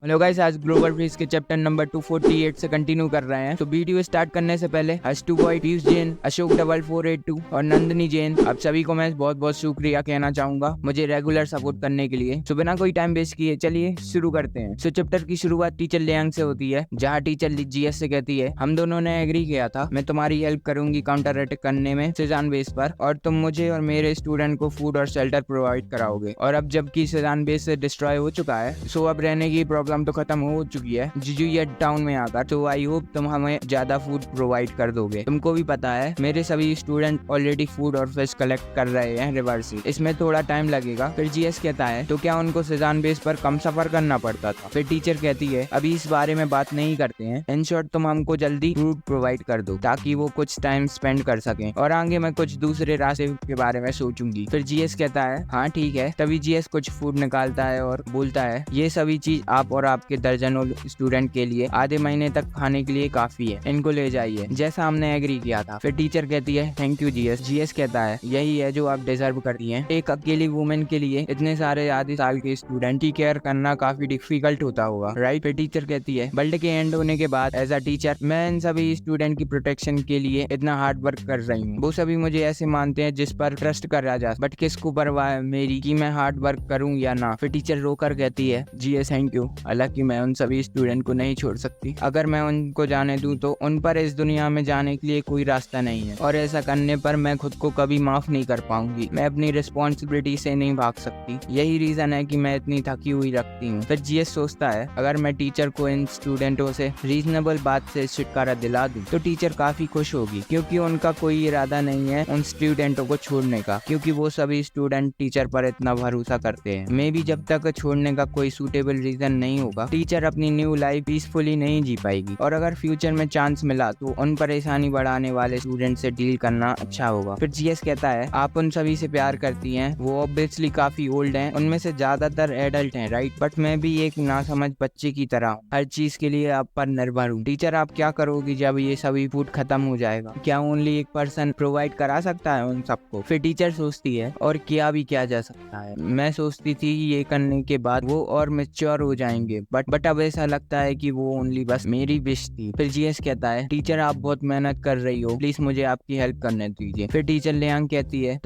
Hello guys, आज global freeze के chapter number 248 से कंटिन्यू कर रहे हैं। तो वीडियो स्टार्ट करने से पहले हस्तु बॉय, पीयूष जैन, अशोक 4482 और नंदनी जैन, आप सभी को मैं बहुत बहुत शुक्रिया कहना चाहूंगा मुझे रेगुलर सपोर्ट करने के लिए। तो बिना कोई टाइम वेस्ट किए चलिए शुरू करते हैं। सो चैप्टर की शुरुआत टीचर लियांग से होती है, जहाँ टीचर जीएस से कहती है, हम दोनों ने एग्री किया था, मैं तुम्हारी हेल्प करूंगी काउंटर अटैक करने में सेजान बेस पर, और तुम मुझे और मेरे स्टूडेंट को फूड और शेल्टर प्रोवाइड कराओगे। और अब जबकि सेजान बेस से डिस्ट्रॉय हो चुका है, सो अब रहने की प्रॉब्लम तो खत्म हो चुकी है जिजुया टाउन में आकर। तो आई होप तुम हमें ज्यादा फूड प्रोवाइड कर दोगे। तुमको भी पता है मेरे सभी स्टूडेंट ऑलरेडी फूड और फिश कलेक्ट कर रहे हैं रिवर से, इसमें थोड़ा टाइम लगेगा। फिर जीएस कहता है, तो क्या उनको सेजान बेस पर कम सफर करना पड़ता था? फिर टीचर कहती है, अभी इस बारे में बात नहीं करते हैं, इन शॉर्ट तुम हमको जल्दी फूड प्रोवाइड कर दो ताकि वो कुछ टाइम स्पेंड कर सकें, और आगे मैं कुछ दूसरे रास्ते के बारे में सोचूंगी। फिर जीएस कहता है, हाँ ठीक है। तभी जीएस कुछ फूड निकालता है और बोलता है, ये सभी चीज आप और आपके दर्जनों स्टूडेंट के लिए आधे महीने तक खाने के लिए काफी है, इनको ले जाइए जैसा हमने एग्री किया था। फिर टीचर कहती है, थैंक यू जीएस। जीएस कहता है, यही है जो आप डिजर्व करती हैं। एक अकेली वुमेन के लिए इतने सारे आधे साल के स्टूडेंट की केयर करना काफी डिफिकल्ट होता होगा, राइट? फिर टीचर कहती है, बल्ड के एंड होने के बाद एज अ टीचर मैं इन सभी स्टूडेंट की प्रोटेक्शन के लिए इतना हार्ड वर्क कर रही हूँ। वो सभी मुझे ऐसे मानते हैं जिस पर ट्रस्ट करा जा, बट किसको परवाह है मेरी कि मैं हार्ड वर्क करूँ या ना। फिर टीचर रोकर कहती है, जीएस थैंक यू, हालांकि मैं उन सभी स्टूडेंट को नहीं छोड़ सकती। अगर मैं उनको जाने दूं तो उन पर इस दुनिया में जाने के लिए कोई रास्ता नहीं है, और ऐसा करने पर मैं खुद को कभी माफ नहीं कर पाऊंगी। मैं अपनी रिस्पॉन्सिबिलिटी से नहीं भाग सकती, यही रीजन है कि मैं इतनी थकी हुई रखती हूँ। फिर जीएस सोचता है, अगर मैं टीचर को इन स्टूडेंटों से रीजनेबल बात से छुटकारा दिला दूं तो टीचर काफी खुश होगी, क्योंकि उनका कोई इरादा नहीं है उन स्टूडेंटों को छोड़ने का, क्योंकि वो सभी स्टूडेंट टीचर पर इतना भरोसा करते हैं। मे भी जब तक छोड़ने का कोई सूटेबल रीजन नहीं होगा, टीचर अपनी न्यू लाइफ पीसफुली नहीं जी पाएगी, और अगर फ्यूचर में चांस मिला तो उन परेशानी बढ़ाने वाले स्टूडेंट से डील करना अच्छा होगा। फिर जीएस कहता है, आप उन सभी से प्यार करती हैं, वो ऑब्वियसली काफी ओल्ड हैं, उनमें से ज्यादातर एडल्ट हैं, राइट? बट मैं भी एक नासमझ बच्चे की तरह हूँ, हर चीज के लिए आप पर निर्भर हूँ। टीचर, आप क्या करोगी जब ये सभी फूड खत्म हो जाएगा? क्या ओनली एक पर्सन प्रोवाइड करा सकता है उन सबको? फिर टीचर सोचती है, और किया जा सकता है। मैं सोचती थी ये करने के बाद वो और मेच्योर हो जाएंगे, बट अब ऐसा लगता है कि वो ओनली बस मेरी विश थी। फिर जीएस कहता है, टीचर आप बहुत मेहनत कर रही हो, प्लीज मुझे आपकी हेल्प करने दीजिए। फिर टीचर लियांग कहती है,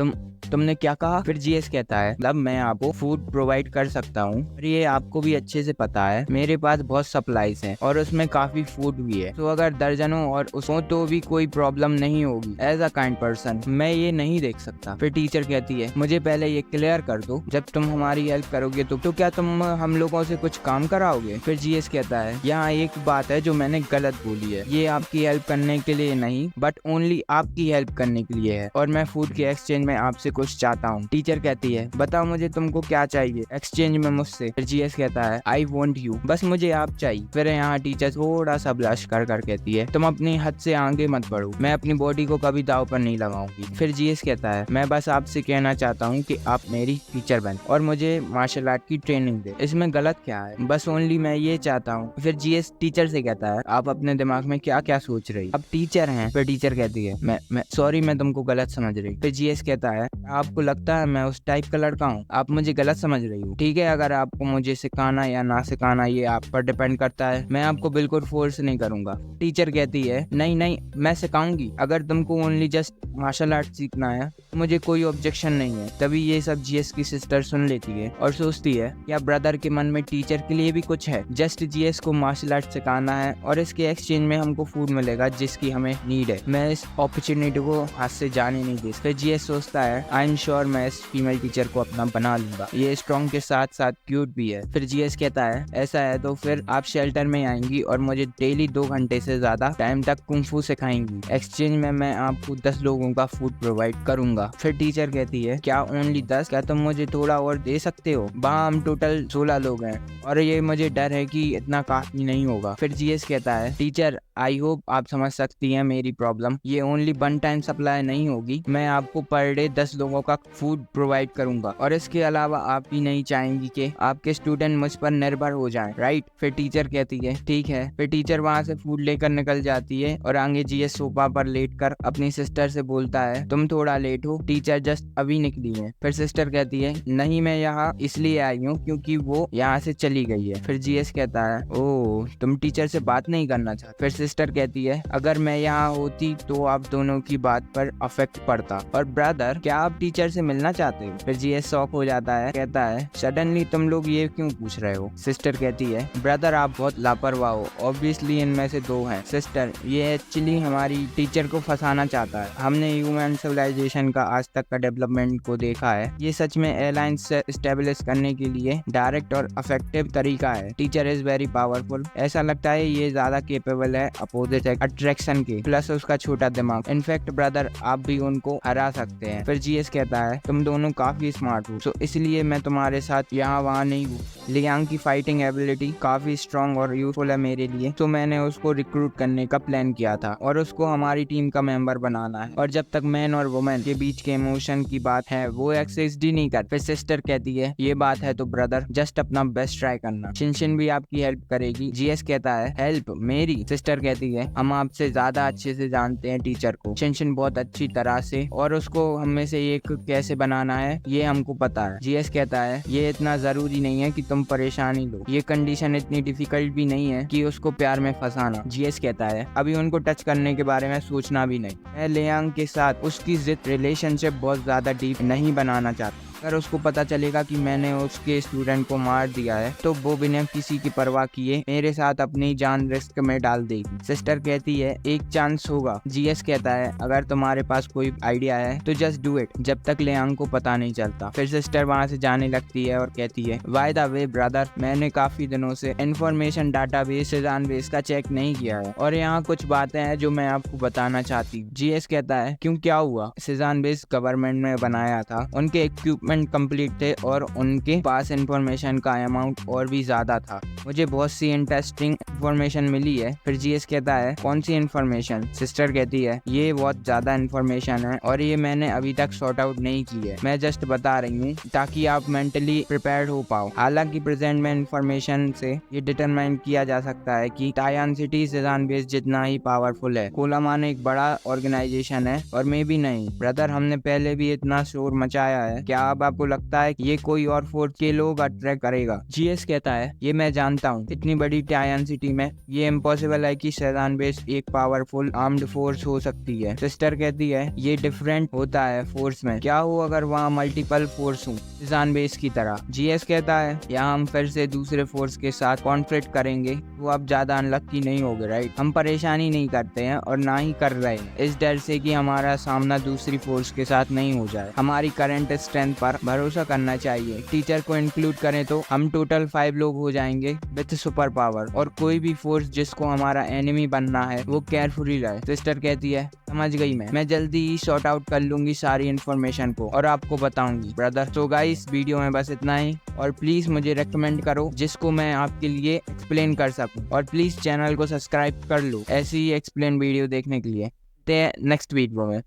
तुमने क्या कहा? फिर जीएस कहता है, मतलब मैं आपको फूड प्रोवाइड कर सकता हूँ, और ये आपको भी अच्छे से पता है मेरे पास बहुत सप्लाईज हैं और उसमें काफी फूड भी है, तो अगर दर्जनों और उसको तो भी कोई प्रॉब्लम नहीं होगी। एज अ काइंड पर्सन मैं ये नहीं देख सकता। फिर टीचर कहती है, मुझे पहले ये क्लियर कर दो, जब तुम हमारी हेल्प करोगे तो क्या तुम हम लोगों से कुछ काम कराओगे? फिर जीएस कहता है, यहाँ एक बात है जो मैंने गलत बोली है, ये आपकी हेल्प करने के लिए नहीं बट ओनली आपकी हेल्प करने के लिए है, और मैं फूड के एक्सचेंज में आपसे कुछ चाहता हूँ। टीचर कहती है, बताओ मुझे तुमको क्या चाहिए एक्सचेंज में मुझसे? फिर जीएस कहता है, आई वॉन्ट यू, बस मुझे आप चाहिए। फिर यहाँ टीचर थोड़ा सा ब्लश कर कहती है, तुम अपनी हद से आगे मत बढ़ो, मैं अपनी बॉडी को कभी दाव पर नहीं लगाऊंगी। फिर जीएस कहता है, मैं बस आपसे कहना चाहता हूँ कि आप मेरी टीचर बने और मुझे मार्शल आर्ट की ट्रेनिंग दे, इसमें गलत क्या है? बस ओनली मैं ये चाहता हूँ। फिर जीएस टीचर से कहता है, आप अपने दिमाग में क्या क्या सोच रही? अब टीचर हैं। फिर टीचर कहती है, मैं सॉरी, मैं तुमको गलत समझ रही। फिर जीएस कहता है, आपको लगता है मैं उस टाइप का लड़का हूँ? आप मुझे गलत समझ रही हो। ठीक है, अगर आपको मुझे सिखाना या ना सिखाना ये आप पर डिपेंड करता है, मैं आपको बिल्कुल फोर्स नहीं करूंगा। टीचर कहती है, नहीं मैं सिखाऊंगी, अगर तुमको ओनली जस्ट मार्शल आर्ट सीखना है मुझे कोई ऑब्जेक्शन नहीं है। तभी ये सब जीएस की सिस्टर सुन लेती है और सोचती है, क्या ब्रदर के मन में टीचर के लिए भी कुछ है? जस्ट जीएस को मार्शल आर्ट सिखाना है और इसके एक्सचेंज में हमको फूड मिलेगा जिसकी हमें नीड है। मैं इस अपॉर्चुनिटी को हाथ से जाने नहीं दे। फिर जीएस सोचता है, आई एम श्योर मैं इस फीमेल टीचर को अपना बना लूंगा, ये स्ट्रॉन्ग के साथ साथ क्यूट भी है। फिर जीएस कहता है, ऐसा है तो फिर आप शेल्टर में आएंगी और मुझे डेली 2 घंटे से ज्यादा टाइम तक कुंफू सिखाएंगी, एक्सचेंज में मैं आपको 10 लोगों का फूड प्रोवाइड करूंगा। फिर टीचर कहती है, क्या ओनली 10? क्या तुम मुझे थोड़ा और दे सकते हो? वहाँ हम टोटल 16 लोग हैं और ये मुझे डर है कि इतना काफी नहीं होगा। फिर जीएस कहता है, टीचर आई होप आप समझ सकती हैं मेरी प्रॉब्लम। ये ओनली वन टाइम सप्लाई नहीं होगी, मैं आपको पर डे 10 लोगों का फूड प्रोवाइड करूंगा और इसके अलावा आप भी नहीं चाहेंगी कि आपके स्टूडेंट मुझ पर निर्भर हो जाएं, राइट? फिर टीचर कहती है ठीक है। फिर टीचर वहाँ से फूड लेकर निकल जाती है और आगे जीएस सोफा पर लेटकर अपनी सिस्टर से बोलता है तुम थोड़ा लेट हो, टीचर जस्ट अभी निकली है। फिर सिस्टर कहती है नहीं, मैं यहाँ इसलिए आई हूँ क्योंकि वो यहाँ से चली गई है। फिर जीएस कहता है ओह, तुम टीचर से बात नहीं करना चाहते? फिर सिस्टर कहती है अगर मैं यहाँ होती तो आप दोनों की बात पर अफेक्ट पड़ता। और ब्रदर, क्या आप टीचर से मिलना चाहते हो? फिर जीएस शॉक हो जाता है, कहता है सडनली तुम लोग ये क्यों पूछ रहे हो? सिस्टर कहती है ब्रदर, आप बहुत लापरवाह हो, ऑब्वियसली इनमें से दो हैं। सिस्टर, ये एक्चुअली हमारी टीचर को फंसाना चाहता है। हमने ह्यूमन सिविलाइजेशन का आज तक का डेवलपमेंट को देखा है, ये सच में एयरलाइंस से स्टेब्लिश करने के लिए डायरेक्ट और इफेक्टिव तरीका है। टीचर इज वेरी पावरफुल, ऐसा लगता है ये ज्यादा केपेबल है अपोजिट अट्रैक्शन के, प्लस उसका छोटा दिमाग। इनफैक्ट ब्रदर, आप भी उनको हरा सकते हैं। फिर जीएस कहता है तुम दोनों काफी स्मार्ट हो, तो इसलिए मैं तुम्हारे साथ यहाँ वहाँ नहीं हूँ। लियांग की फाइटिंग एबिलिटी काफी स्ट्रॉन्ग और यूजफुल है मेरे लिए, तो मैंने उसको रिक्रूट करने का प्लान किया था और उसको हमारी टीम का मेंबर बनाना है। और जब तक मैन और वुमेन के बीच के इमोशन की बात है वो एक्सिस्ट ही नहीं कर। फिर सिस्टर कहती है ये बात है तो ब्रदर जस्ट अपना बेस्ट ट्राई करना, शिनशिन भी आपकी हेल्प करेगी। जीएस कहता है हेल्प मेरी? सिस्टर कहती है हम आपसे ज्यादा अच्छे से जानते हैं टीचर को, शिनशिन बहुत अच्छी तरह से, और उसको हम में से एक कैसे बनाना है ये हमको पता है। जीएस कहता है ये इतना जरूरी नहीं है कि तुम परेशानी लो, ये कंडीशन इतनी डिफिकल्ट भी नहीं है कि उसको प्यार में फंसाना। जीएस कहता है अभी उनको टच करने के बारे में सोचना भी नहीं, मैं लियांग के साथ उसकी जिद रिलेशनशिप बहुत ज्यादा डीप नहीं बनाना चाहता। अगर उसको पता चलेगा कि मैंने उसके स्टूडेंट को मार दिया है तो वो बिना किसी की परवाह किए मेरे साथ अपनी जान रिस्क में डाल देगी। सिस्टर कहती है एक चांस होगा। जीएस कहता है अगर तुम्हारे पास कोई आइडिया है तो जस्ट डू इट, जब तक लियांग को पता नहीं चलता। फिर सिस्टर वहाँ से जाने लगती है और कहती है बाय द वे ब्रदर, मैंने काफी दिनों से इंफॉर्मेशन डाटाबेस सेजान बेस का चेक नहीं किया है और यहाँ कुछ बातें हैं जो मैं आपको बताना चाहती हूँ। जीएस कहता है क्यों, क्या हुआ? सेजान बेस गवर्नमेंट ने बनाया था, उनके इक्विपमेंट कंप्लीट थे और उनके पास इंफॉर्मेशन का अमाउंट और भी ज्यादा था। मुझे बहुत सी इंटरेस्टिंग इंफॉर्मेशन मिली है। फिर जीएस कहता है कौन सी इंफॉर्मेशन? सिस्टर कहती है ये बहुत ज्यादा इंफॉर्मेशन है और ये मैंने अभी तक सॉर्ट आउट नहीं की है, मैं जस्ट बता रही हूँ ताकि आप मेंटली प्रिपेयर्ड हो पाओ। हालांकि प्रेजेंट में इंफॉर्मेशन से ये डिटरमाइन किया जा सकता है कि टायान सिटी सेजान बेस जितना ही पावरफुल है। कोलामान एक बड़ा ऑर्गेनाइजेशन है और मे भी नहीं ब्रदर, हमने पहले भी इतना शोर मचाया है, क्या अब आपको लगता है कि ये कोई और फोर्स के लोग अट्रैक्ट करेगा? जीएस कहता है ये मैं जानता हूँ, इतनी बड़ी टायान सिटी में ये इम्पॉसिबल है कि सेजान बेस एक पावरफुल आर्म्ड फोर्स हो सकती है। सिस्टर कहती है ये डिफरेंट होता है फोर्स में, क्या हो अगर वहाँ मल्टीपल फोर्स हो सेजान बेस की तरह? जीएस कहता है यहाँ हम फिर से दूसरे फोर्स के साथ कॉन्फ्लिक्ट करेंगे, वो अब ज्यादा अनलक्की नहीं होगे, राइट? हम परेशानी नहीं करते हैं और ना ही कर रहे हैं, इस डर से कि हमारा सामना दूसरी फोर्स के साथ नहीं हो जाए। हमारी करंट स्ट्रेंथ पर भरोसा करना चाहिए। टीचर को इंक्लूड करें तो हम टोटल 5 लोग हो जाएंगे विथ सुपर पावर, और कोई भी फोर्स जिसको हमारा एनिमी बनना है वो केयरफुली रहे। सिस्टर कहती है समझ गई, मैं जल्दी ही सॉर्ट आउट कर लूंगी सारी इन्फॉर्मेशन को और आपको बताऊंगी ब्रदर। तो गाइस वीडियो में बस इतना ही, और प्लीज मुझे रेकमेंड करो जिसको मैं आपके लिए एक्सप्लेन कर सकूं, और प्लीज चैनल को सब्सक्राइब कर लो ऐसी ही एक्सप्लेन वीडियो देखने के लिए। नेक्स्ट वीडियो में।